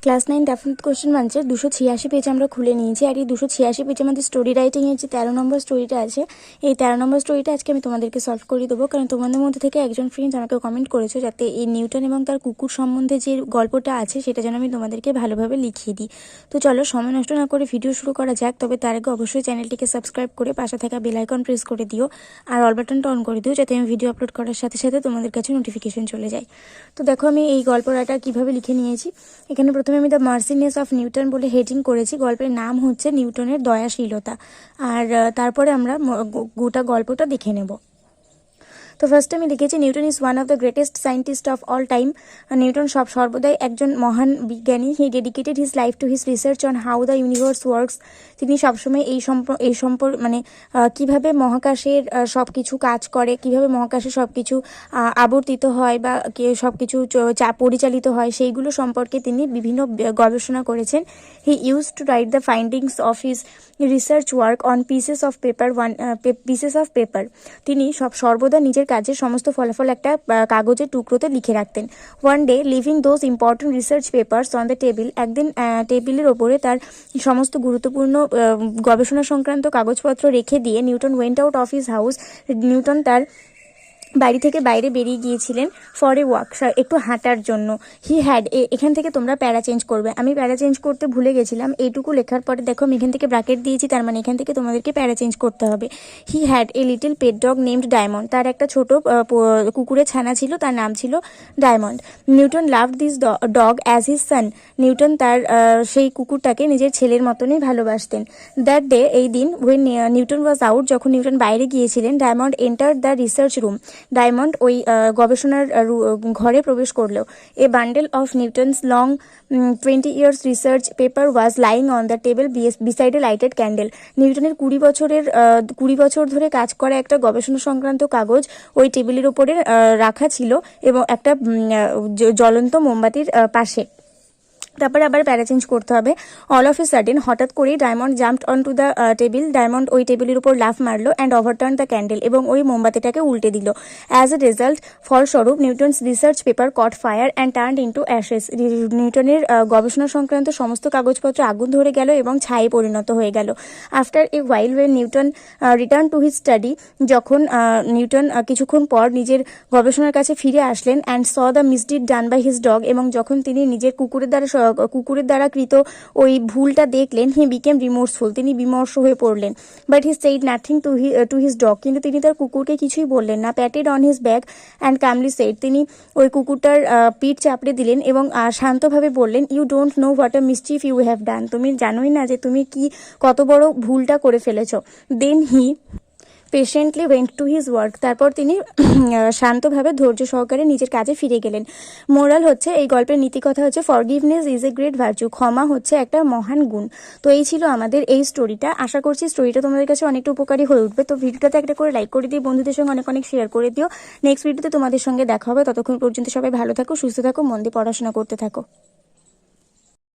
Class 9 definite question মানছে 286 page আমরা খুলে নিয়েছি। আর এই 286 পেজে আমাদের স্টোরি রাইটিংয়ের যে 13 নম্বর স্টোরিটা আছে, এই 13 নম্বর স্টোরিটা আজকে আমি তোমাদেরকে সলভ করে দেবো। কারণ তোমাদের মধ্যে থেকে একজন ফ্রেন্ডস আমাকে কমেন্ট করেছো যাতে এই নিউটন এবং তার কুকুর সম্বন্ধে যে গল্পটা আছে সেটা যেন আমি তোমাদেরকে ভালোভাবে লিখিয়ে দিই। তো চলো সময় নষ্ট না করে ভিডিও শুরু করা যাক। তবে তার আগে অবশ্যই চ্যানেলটিকে সাবস্ক্রাইব করে পাশে থাকা বেল আইকন প্রেস করে দিও আর অল বাটনটা অন করে দিও যাতে আমি ভিডিও আপলোড করার সাথে সাথে তোমাদের কাছে নোটিফিকেশন চলে যায়। তো দেখো আমি এই গল্পটা কীভাবে লিখে নিয়েছি। এখানে প্রথমে আমি দ্য মার্সিনেস অফ নিউটন বলে হেডিং করেছি। গল্পের নাম হচ্ছে নিউটনের দয়াশীলতা। আর তারপরে আমরা গোটা গল্পটা দেখে নেব। তো ফার্স্টে আমি লিখেছি Newton is one of the greatest scientist of all time. Newton সর্বদাই একজন মহান বিজ্ঞানী। He dedicated his life to his research on how the universe works. তিনি সবসময় এই মানে কিভাবে মহাকাশের সব কিছু কাজ করে, কিভাবে মহাকাশে সব কিছু আবর্তিত হয় বা সব কিছু পরিচালিত হয় সেইগুলো সম্পর্কে তিনি বিভিন্ন গবেষণা করেছেন। He use to write the findings of his research work on pieces of paper. তিনি সর্বদা নিজের কাজের সমস্ত ফলাফল একটা কাগজের টুকরোতে লিখে রাখতেন। One day living those important research papers on the table. একদিন টেবিলের ওপরে তার সমস্ত গুরুত্বপূর্ণ গবেষণা সংক্রান্ত কাগজপত্র রেখে দিয়ে Newton went out of his house. Newton তার বাড়ি থেকে বাইরে বেরিয়ে গিয়েছিলেন ফর এ ওয়াক, একটু হাঁটার জন্য। হি হ্যাড, এখান থেকে তোমরা প্যারা চেঞ্জ করবে, আমি প্যারা চেঞ্জ করতে ভুলে গেছিলাম। এইটুকু লেখার পরে দেখো আমি এখান থেকে ব্র্যাকেট দিয়েছি, তার মানে এখান থেকে তোমাদেরকে প্যারা চেঞ্জ করতে হবে। He had a little pet dog named Diamond. তার একটা ছোট কুকুরের ছানা ছিল, তার নাম ছিল Diamond. Newton loved this dog as his son. Newton তার সেই কুকুরটাকে নিজের ছেলের মতনই ভালোবাসতেন। দ্যাট ডে, এই দিন, ওয়েন নিউটন ওয়াজ আউট, যখন নিউটন বাইরে গিয়েছিলেন, diamond enter the research room. Diamond ওই গবেষণার ঘরে প্রবেশ করলো। এ bundle of Newton's long 20 years research paper was lying on the table beside a lighted candle. নিউটনের 20 বছর ধরে কাজ করা একটা গবেষণা সংক্রান্ত কাগজ ওই টেবিলের উপরে রাখা ছিল এবং একটা জ্বলন্ত মোমবাতির পাশে। তারপরে আবার প্যারা চেঞ্জ করতে হবে। অল অফ এ সাডেন, হঠাৎ করেই diamond jumped on to the table. Diamond ওই টেবিলের উপর লাফ মারলো অ্যান্ড ওভারটার্ন দ্য ক্যান্ডেল, এবং ওই মোমবাতিটাকে উল্টে দিল। অ্যাজ এ রেজাল্ট, ফলস্বরূপ, Newton's research paper caught fire and turned into ashes. নিউটনের গবেষণা সংক্রান্ত সমস্ত কাগজপত্র আগুন ধরে গেল এবং ছায়ে পরিণত হয়ে গেল। After a while, when Newton return to his study, যখন নিউটন কিছুক্ষণ পর নিজের গবেষণার কাছে ফিরে আসলেন, and saw the misdeed done by his dog, এবং যখন তিনি নিজের কুকুরের দ্বারা কৃত ওই ভুলটা দেখলেন, হি বিকেম রিমোর্সফুল, তিনি বিমর্ষ হয়ে পড়লেন। But he said nothing to his dog, কিন্তু তিনি তার কুকুরকে কিছুই বললেন না। Patted on his back and calmly said, তিনি ওই কুকুরটার পিঠ চাপড়ে দিলেন এবং শান্তভাবে বললেন, you don't know what a mischief you have done, তুমি জানোই না যে তুমি কত বড় ভুলটা করে ফেলেছ। Then he patiently went to his work, তারপর তিনি শান্তভাবে ধৈর্য সহকারে নিজের কাজে ফিরে গেলেন। মোরাল হচ্ছে, এই গল্পের নীতিকথা হচ্ছে, forgiveness is a great virtue, ক্ষমা হচ্ছে একটা মহান গুণ। তো এই ছিল আমাদের এই স্টোরিটা। আশা করছি স্টোরিটা তোমাদের কাছে অনেকটা উপকারী হয়ে উঠবে। তো ভিডিওটাতে একটা করে লাইক করে দিও, বন্ধুদের সঙ্গে অনেক অনেক শেয়ার করে দিও। নেক্সট ভিডিওতে তোমাদের সঙ্গে দেখা হবে। ততক্ষণ পর্যন্ত সবাই ভালো থাকো, সুস্থ থাকো, মন দিয়ে পড়াশোনা করতে থাকো।